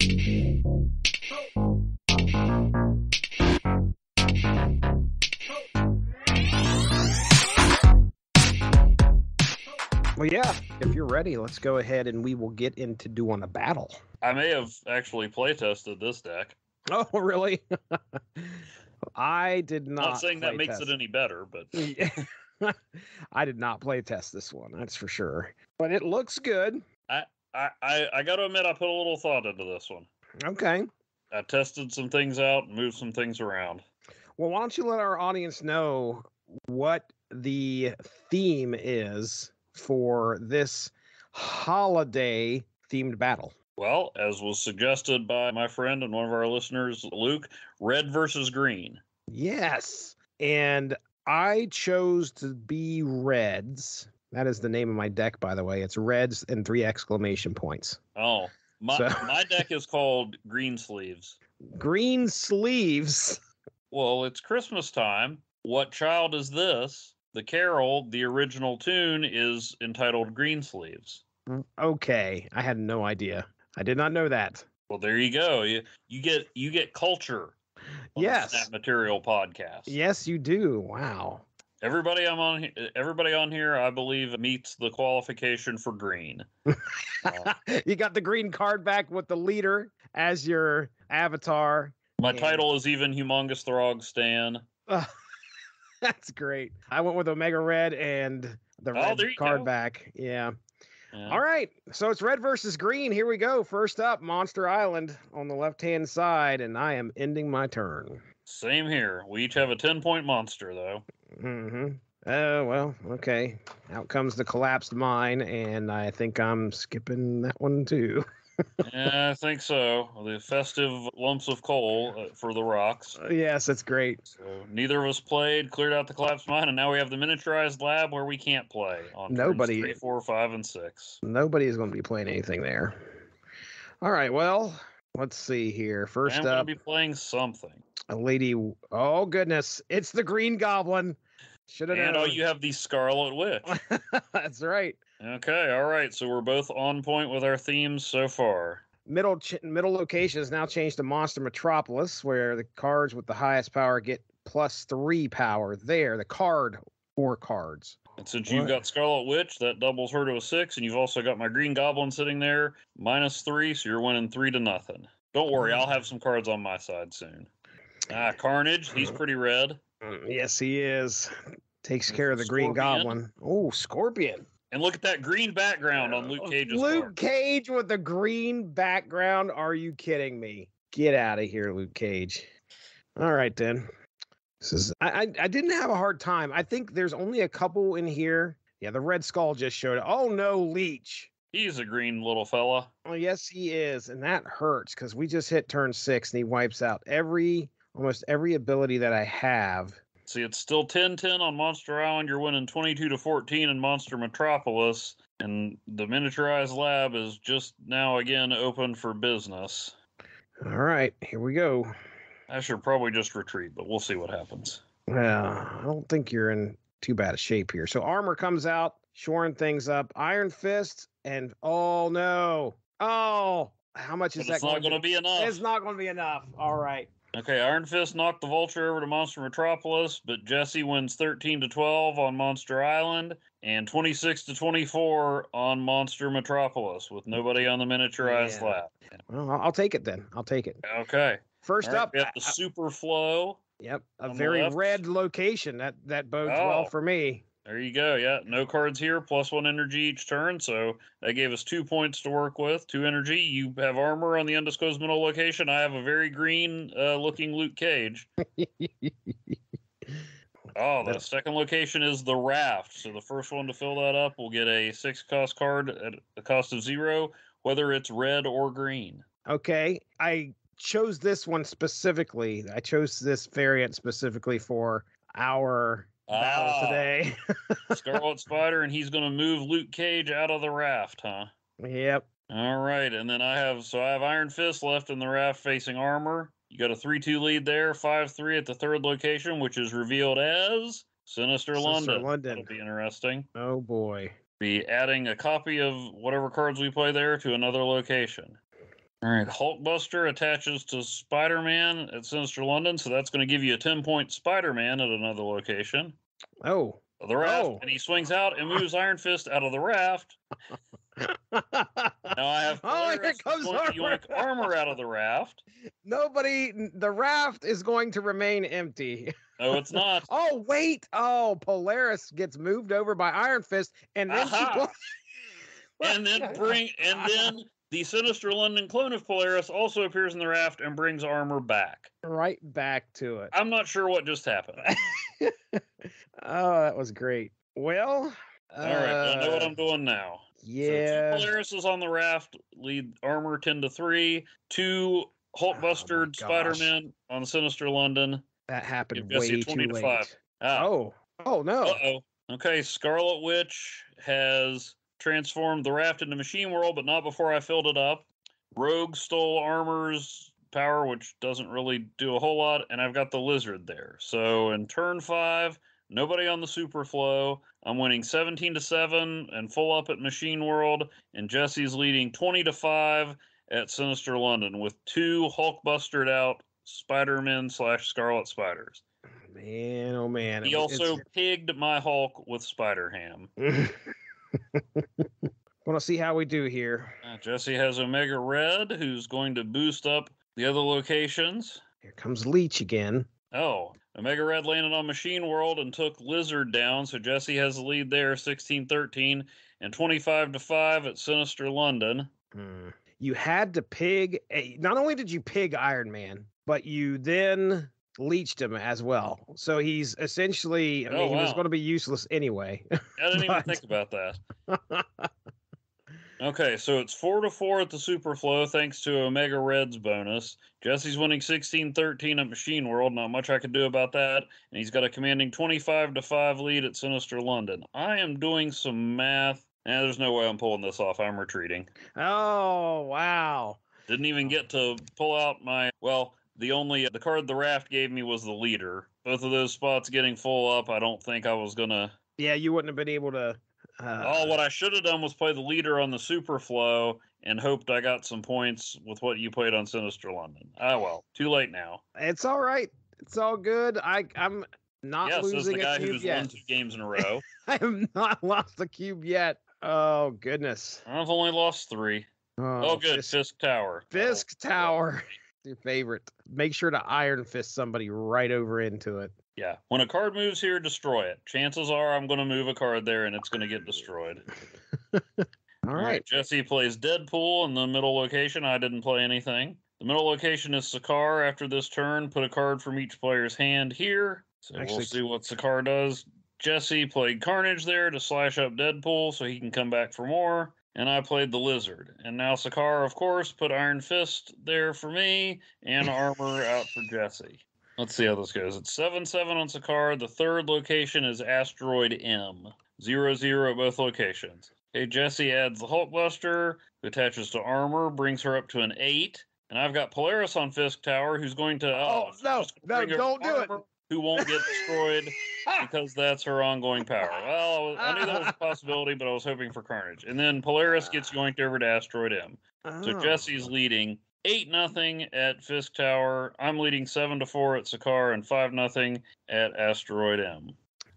Well, yeah, if you're ready, let's go ahead and we will get into doing a battle. I may have actually playtested this deck. Oh, really? I did not. Not saying that makes it any better, but I did not play test this one. That's for sure. But it looks good. I got to admit, I put a little thought into this one. Okay. I tested some things out, moved some things around. Well, why don't you let our audience know what the theme is for this holiday themed battle? Well, as was suggested by my friend and one of our listeners, Luke, red versus green. Yes. And I chose to be reds. That is the name of my deck, by the way. It's reds and 3 exclamation points. Oh, my deck is called Green Sleeves. Green Sleeves? Well, it's Christmas time. What Child Is This? The carol, the original tune, is entitled Green Sleeves. Okay. I had no idea. I did not know that. Well, there you go. You get culture on the Snap Material podcast. Yes, you do. Wow. Everybody on here, I believe, meets the qualification for green. You got the green card back with the leader as your avatar. My title is even Humongous Throg Stan. That's great. I went with Omega Red and the red card back. Yeah. All right. So it's red versus green. Here we go. First up, Monster Island on the left-hand side, and I am ending my turn. Same here. We each have a 10-point monster, though. Mm-hmm. Well, okay. Out comes the collapsed mine, and I think I'm skipping that one, too. Yeah, I think so. The festive lumps of coal for the rocks. Yes, that's great. So neither of us played, cleared out the collapsed mine, and now we have the miniaturized lab where we can't play on turns 3, 4, 5, and 6. Nobody is going to be playing anything there. All right, well, let's see here. First I'm going to be playing something. A lady. Oh, goodness. It's the Green Goblin. Should have known. And you have the Scarlet Witch. That's right. Okay, all right. So we're both on point with our themes so far. Middle location is now changed to Monster Metropolis, where the cards with the highest power get +3 power. There, the card or cards. And since you've got Scarlet Witch, that doubles her to a 6, and you've also got my Green Goblin sitting there, -3, so you're winning 3-0. Don't worry, I'll have some cards on my side soon. Carnage, he's pretty red. Yes, he is. Takes care of the Green Goblin. Oh, Scorpion. And look at that green background on Luke Cage's card. Cage with the green background? Are you kidding me? Get out of here, Luke Cage. All right, then. I didn't have a hard time. I think there's only a couple in here. Yeah, the Red Skull just showed it. Oh, no, Leech. He's a green little fella. Oh, yes, he is. And that hurts because we just hit turn 6 and he wipes out almost every ability that I have. See, it's still 10-10 on Monster Island. You're winning 22-14 in Monster Metropolis. And the miniaturized lab is just now again open for business. All right, here we go. I should probably just retreat, but we'll see what happens. Well, I don't think you're in too bad a shape here. So armor comes out, shoring things up. Iron Fist, and oh no. Oh, how much is that? It's not going to be enough. It's not going to be enough. All right. Okay, Iron Fist knocked the Vulture over to Monster Metropolis, but Jesse wins 13-12 on Monster Island and 26-24 on Monster Metropolis with nobody on the miniaturized lab. Well, I'll take it then. I'll take it. Okay. First up, we have the Super Flow. Yep, a very red location. That bodes well for me. There you go. Yeah, no cards here, +1 energy each turn. So that gave us 2 points to work with, 2 energy. You have armor on the undisclosed middle location. I have a very green looking Luke Cage. The second location is the Raft. So the first one to fill that up will get a 6-cost card at a cost of 0, whether it's red or green. Okay, I chose this one specifically. I chose this variant specifically for our battle today. Scarlet Spider, and he's going to move Luke Cage out of the Raft, huh? Yep. All right, and then I have Iron Fist left in the Raft facing armor. You got a 3-2 lead there, 5-3 at the third location, which is revealed as Sinister London. That'll be interesting. Oh boy. Be adding a copy of whatever cards we play there to another location. All right, Hulkbuster attaches to Spider-Man at Sinister London, so that's going to give you a 10-point Spider-Man at another location. Oh. The raft, and he swings out and moves Iron Fist out of the raft. Now I have Polaris going to yoink armor out of the raft. The raft is going to remain empty. No, it's not. Oh, wait. Oh, Polaris gets moved over by Iron Fist, and then and then the Sinister London clone of Polaris also appears in the raft and brings armor back. Right back to it. I'm not sure what just happened. Oh, that was great. Well, all right, I know what I'm doing now. Yeah. So 2 Polarises on the raft lead armor 10-3. 2 Hulkbuster Spider-Man on Sinister London. That happened way too late. 20-5. Oh no. Uh-oh. Okay, Scarlet Witch has transformed the raft into Machine World, but not before I filled it up. Rogue stole armor's power, which doesn't really do a whole lot, and I've got the Lizard there. So in turn 5, nobody on the Super Flow. I'm winning 17-7 and full up at Machine World, and Jesse's leading 20-5 at Sinister London with 2 Hulkbustered out Spider-Men/Scarlet Spiders. Man, oh man. He also pigged my Hulk with Spider-Ham. Want to see how we do here. Jesse has Omega Red, who's going to boost up the other locations. Here comes Leech again. Oh, Omega Red landed on Machine World and took Lizard down, so Jesse has the lead there, 16-13, and 25-5 at Sinister London. You had to pig. Not only did you pig Iron Man, but you then leeched him as well. So he's essentially, he was going to be useless anyway. I didn't even think about that. Okay, so it's 4-4 at the Super Flow thanks to Omega Red's bonus. Jesse's winning 16-13 at Machine World. Not much I could do about that. And he's got a commanding 25-5 lead at Sinister London. I am doing some math. There's no way I'm pulling this off. I'm retreating. Oh, wow. Didn't even get to pull out my... Well, the card the raft gave me was the leader. Both of those spots getting full up, I don't think I was going to... Yeah, you wouldn't have been able to... what I should have done was play the leader on the Super Flow and hoped I got some points with what you played on Sinister London. Well, too late now. It's all right. It's all good. I'm not losing the guy a cube who's yet. won 2 games in a row. I have not lost a cube yet. Oh, goodness. I've only lost 3. Oh, good. Fisk Tower. Fisk Tower. Your favorite. Make sure to Iron Fist somebody right over into it. Yeah. When a card moves here, destroy it. Chances are I'm going to move a card there and it's going to get destroyed. All right. Jesse plays Deadpool in the middle location. I didn't play anything. The middle location is Sakaar. After this turn, put a card from each player's hand here. So we'll see what Sakaar does. Jesse played Carnage there to slash up Deadpool so he can come back for more. And I played the Lizard. And now Sakaar, of course, put Iron Fist there for me and armor out for Jesse. Let's see how this goes. It's 7-7 on Sakaar. The third location is Asteroid M. 0-0 both locations. Okay, Jesse adds the Hulkbuster, who attaches to armor, brings her up to an 8. And I've got Polaris on Fisk Tower, who's going to... no, don't do it. Who won't get destroyed because that's her ongoing power. Well, I knew that was a possibility, but I was hoping for Carnage. And then Polaris gets yoinked over to Asteroid M. So Jesse's leading 8-0 at Fisk Tower. I'm leading 7-4 at Sakaar and 5-0 at Asteroid M.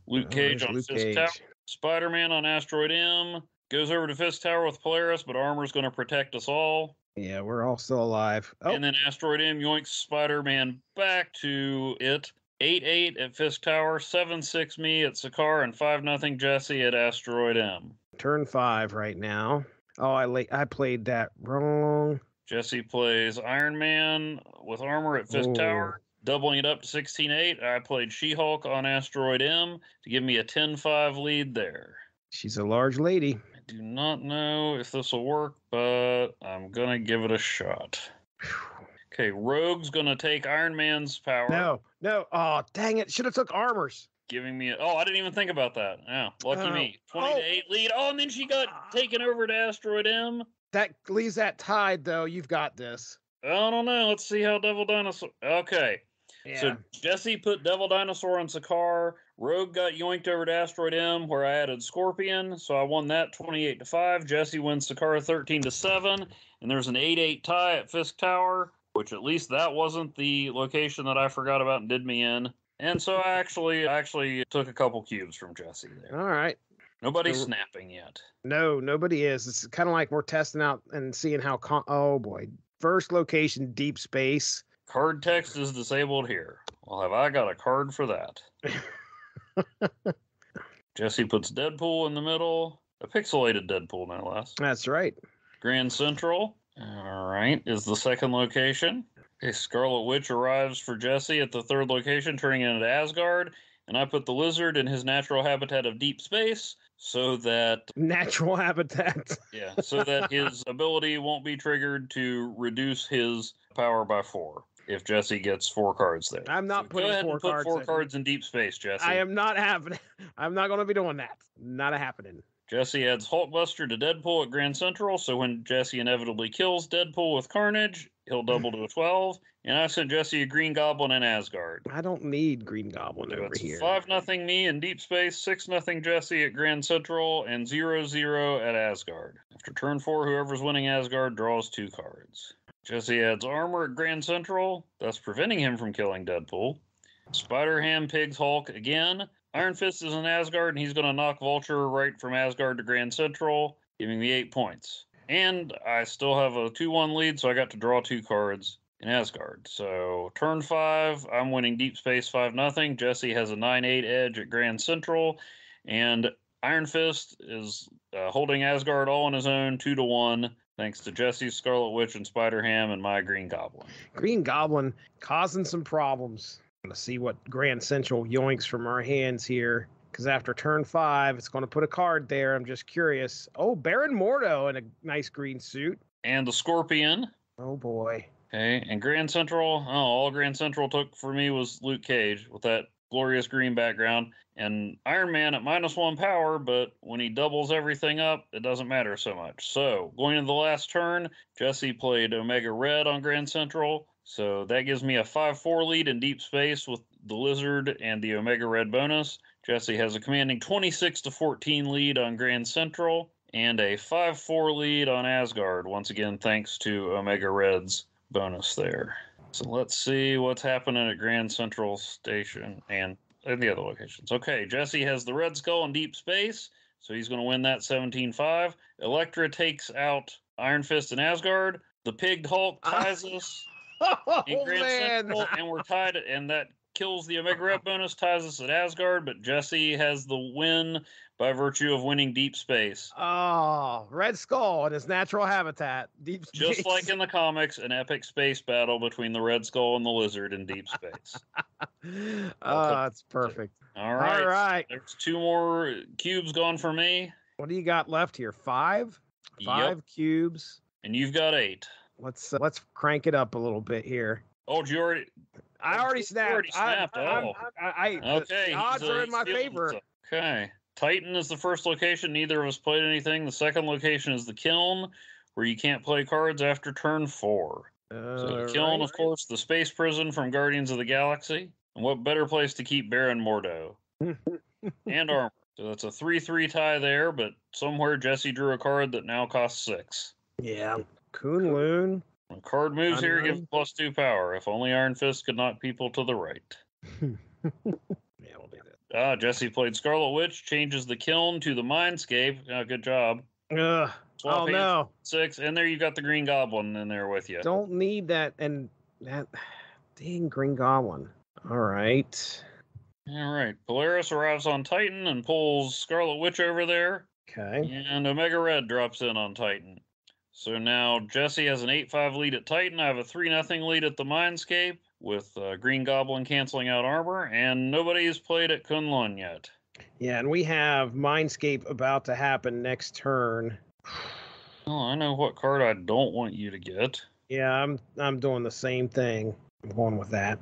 Luke Cage on Fisk Tower. Spider-Man on Asteroid M. Goes over to Fisk Tower with Polaris, but armor's going to protect us all. Yeah, we're all still alive. And then Asteroid M yoinks Spider-Man back to it. 8-8 at Fisk Tower, 7-6 me at Sakaar, and 5-0 Jesse at Asteroid M. Turn 5 right now. Oh, I played that wrong. Jesse plays Iron Man with armor at Fisk Tower, doubling it up to 16-8. I played She-Hulk on Asteroid M to give me a 10-5 lead there. She's a large lady. I do not know if this will work, but I'm going to give it a shot. Okay, Rogue's going to take Iron Man's power. No. Oh, dang it. Should have took armors. Giving me I didn't even think about that. Yeah, lucky me. 20-8 lead. Oh, and then she got taken over to Asteroid M. That leaves that tied, though. You've got this. I don't know. Let's see how Devil Dinosaur... Okay. Yeah. So Jesse put Devil Dinosaur on Sakaar. Rogue got yoinked over to Asteroid M, where I added Scorpion. So I won that 28-5. Jesse wins Sakaar 13-7. And there's an 8-8 tie at Fisk Tower, which at least that wasn't the location that I forgot about and did me in. And so I actually took a couple cubes from Jesse there. All right. Nobody's snapping yet. No, nobody is. It's kind of like we're testing out and seeing how. Oh boy, first location, deep space. Card text is disabled here. Well, have I got a card for that? Jesse puts Deadpool in the middle. A pixelated Deadpool, no less. That's right. Grand Central. All right, is the second location. A Scarlet Witch arrives for Jesse at the third location, turning it into Asgard. And I put the lizard in his natural habitat of deep space so that... Natural habitat. Yeah, so that his ability won't be triggered to reduce his power by 4 if Jesse gets 4 cards there. I'm not putting 4 cards in deep space, Jesse. I am not happening. I'm not going to be doing that. Not a happening. Jesse adds Hulkbuster to Deadpool at Grand Central, so when Jesse inevitably kills Deadpool with Carnage, he'll double to a 12. And I sent Jesse a Green Goblin in Asgard. I don't need Green Goblin So over it's here. 5-0 me in Deep Space, 6-0 Jesse at Grand Central, and 0-0 at Asgard. After turn 4, whoever's winning Asgard draws 2 cards. Jesse adds Armor at Grand Central, thus preventing him from killing Deadpool. Spider-Ham pigs Hulk again. Iron Fist is in Asgard, and he's going to knock Vulture right from Asgard to Grand Central, giving me 8 points. And I still have a 2-1 lead, so I got to draw 2 cards in Asgard. So turn 5, I'm winning Deep Space 5-0. Jesse has a 9-8 edge at Grand Central, and Iron Fist is holding Asgard all on his own, 2-1, thanks to Jesse's Scarlet Witch and Spider-Ham and my Green Goblin. Green Goblin causing some problems. Let's see what Grand Central yoinks from our hands here. Because after turn 5, it's going to put a card there. I'm just curious. Oh, Baron Mordo in a nice green suit. And the Scorpion. Oh, boy. Okay, and Grand Central, all Grand Central took for me was Luke Cage with that glorious green background. And Iron Man at -1 power, but when he doubles everything up, it doesn't matter so much. So, going into the last turn, Jesse played Omega Red on Grand Central. So that gives me a 5-4 lead in Deep Space with the Lizard and the Omega Red bonus. Jesse has a commanding 26-14 lead on Grand Central and a 5-4 lead on Asgard, once again thanks to Omega Red's bonus there. So let's see what's happening at Grand Central Station and the other locations. Okay, Jesse has the Red Skull in Deep Space, so he's going to win that 17-5. Elektra takes out Iron Fist and Asgard. The Pigged Hulk ties us. In Grand Central, and we're tied, and that kills the Omega Red bonus, ties us at Asgard, but Jesse has the win by virtue of winning Deep Space. Oh, Red Skull in his natural habitat, Deep Space. Just like in the comics, an epic space battle between the Red Skull and the Lizard in Deep Space. Oh, that's perfect. All right. All right. There's 2 more cubes gone for me. What do you got left here? 5? 5 cubes. And you've got 8. Let's crank it up a little bit here. Oh, did you already? I already snapped. You already snapped. Okay. The odds are in my favor. Okay. Titan is the first location. Neither of us played anything. The second location is the Kiln, where you can't play cards after turn 4. So the Kiln, of course, the space prison from Guardians of the Galaxy. And what better place to keep Baron Mordo? And armor. So that's a 3-3 tie there, but somewhere Jesse drew a card that now costs 6. Yeah. Kunlun. When a card moves here, gives +2 power. If only Iron Fist could knock people to the right. Yeah, we'll do that. Jesse played Scarlet Witch, changes the Kiln to the Mindscape. Good job. Oh, no. 6, and there you got the Green Goblin in there with you. Don't need that, and that dang Green Goblin. All right. All right. Polaris arrives on Titan and pulls Scarlet Witch over there. Okay. And Omega Red drops in on Titan. So now Jesse has an 8-5 lead at Titan. I have a 3-0 lead at the Mindscape with Green Goblin canceling out armor, and nobody's played at Kunlun yet. Yeah, and we have Mindscape about to happen next turn. Oh, I know what card I don't want you to get. Yeah, I'm doing the same thing. I'm going with that.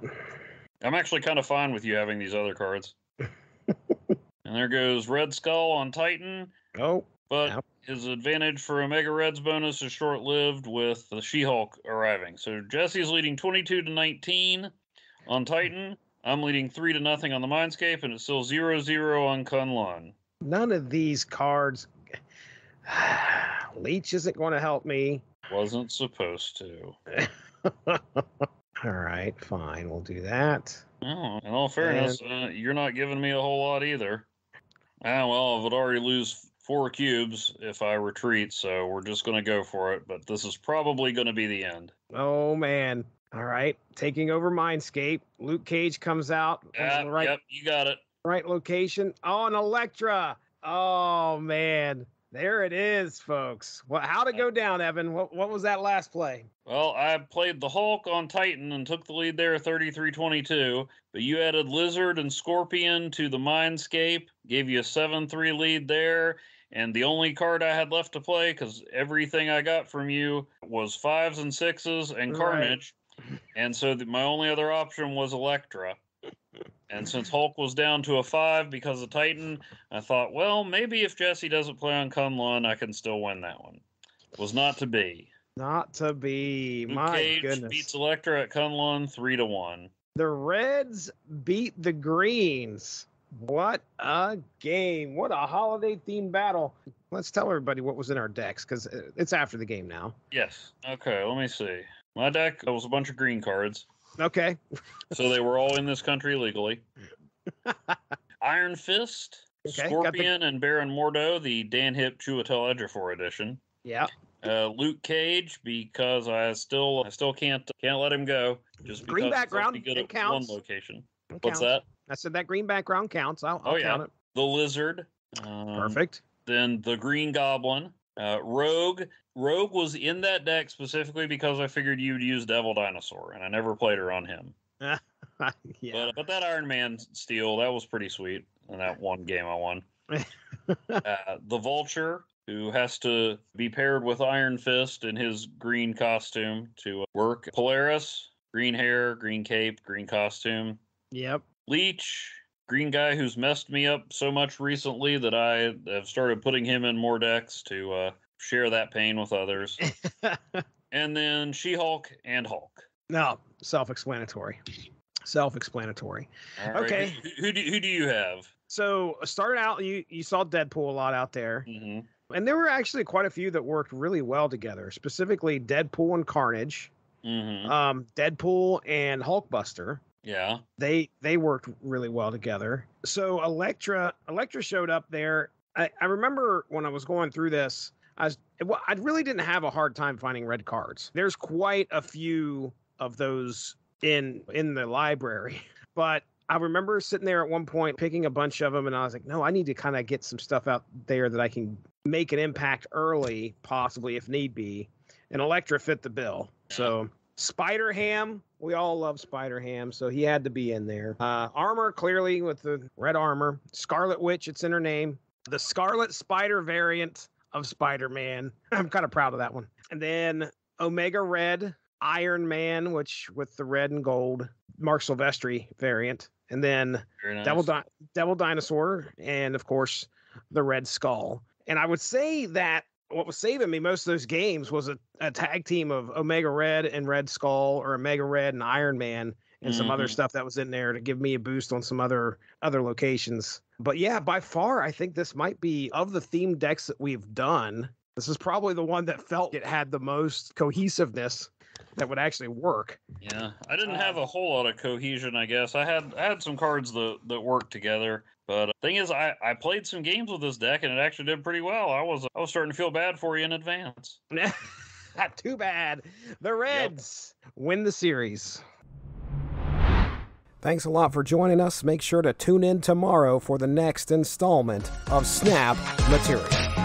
I'm actually kind of fine with you having these other cards. And there goes Red Skull on Titan. Oh. But yep. His advantage for Omega Red's bonus is short-lived with the She-Hulk arriving. So Jesse's leading 22-19. On Titan, I'm leading 3-0 on the Mindscape, and it's still 0-0 on Kunlun. None of these cards. Leech isn't going to help me. Wasn't supposed to. All right, fine. We'll do that. Oh, in all fairness, you're not giving me a whole lot either. Well, I would already lose 4 cubes if I retreat, so we're just going to go for it. But this is probably going to be the end. Oh, man. All right. Taking over Mindscape. Luke Cage comes out. Yep, you got it. Right location. Oh, an Electra. Oh, man. There it is, folks. How'd it go down, Evan? What was that last play? Well, I played the Hulk on Titan and took the lead there 33-22, but you added Lizard and Scorpion to the Mindscape, gave you a 7-3 lead there, and the only card I had left to play, because everything I got from you was 5s and 6s and Carnage, and so my only other option was Electra. And since Hulk was down to a 5 because of Titan, I thought, well, maybe if Jesse doesn't play on Kunlun, I can still win that one. Was not to be. Not to be. Luke My Cage goodness. beats Electra at Kunlun 3-1. The Reds beat the Greens. What a game. What a holiday-themed battle. Let's tell everybody what was in our decks, because it's after the game now. Yes. Okay, let me see. My deck was a bunch of green cards. Okay. So they were all in this country legally. Iron Fist, Okay, Scorpion, and Baron Mordo, the Dan Hip Chiwetel Ejiofor edition. Yeah. Luke Cage, because I still can't let him go. Just green because background, it's good it at counts. one location. It What's counts. that? I said that green background counts. I'll count it. The Lizard. Perfect. Then the Green Goblin. Rogue. Rogue was in that deck specifically because I figured you'd use Devil Dinosaur, and I never played her on him. Yeah. But that Iron Man steal, that was pretty sweet in that one game I won. The Vulture, who has to be paired with Iron Fist in his green costume to work. Polaris, green hair, green cape, green costume. Yep. Leech, green guy who's messed me up so much recently that I have started putting him in more decks to share that pain with others. And then She-Hulk and Hulk. No, self-explanatory. Self-explanatory. All right. Okay. Who do you have? So started out, you saw Deadpool a lot out there. Mm-hmm. And there were actually quite a few that worked really well together, specifically Deadpool and Carnage, Deadpool and Hulkbuster. Yeah. They worked really well together. So Electra showed up there. I remember when I was going through this, I really didn't have a hard time finding red cards. There's quite a few of those in the library, but I remember sitting there at one point picking a bunch of them, and I was like, no, I need to kind of get some stuff out there that I can make an impact early, possibly if need be. And Electra fit the bill. So Spider-Ham, we all love Spider-Ham, so he had to be in there. Armor, clearly, with the red armor. Scarlet Witch, it's in her name. The Scarlet Spider variant of Spider-Man. I'm kind of proud of that one. And then Omega Red, Iron Man, which with the red and gold, Mark Silvestri variant. And then Very nice. Devil Dinosaur, and of course, the Red Skull. And I would say that what was saving me most of those games was a tag team of Omega Red and Red Skull, or Omega Red and Iron Man, and some other stuff that was in there to give me a boost on some other locations. But yeah, by far, I think this might be, of the themed decks that we've done, this is probably the one that felt it had the most cohesiveness that would actually work. Yeah, I didn't have a whole lot of cohesion, I guess. I had some cards that worked together. But the thing is, I played some games with this deck, and it actually did pretty well. I was starting to feel bad for you in advance. Not too bad. The Reds win the series. Thanks a lot for joining us. Make sure to tune in tomorrow for the next installment of Snap Material.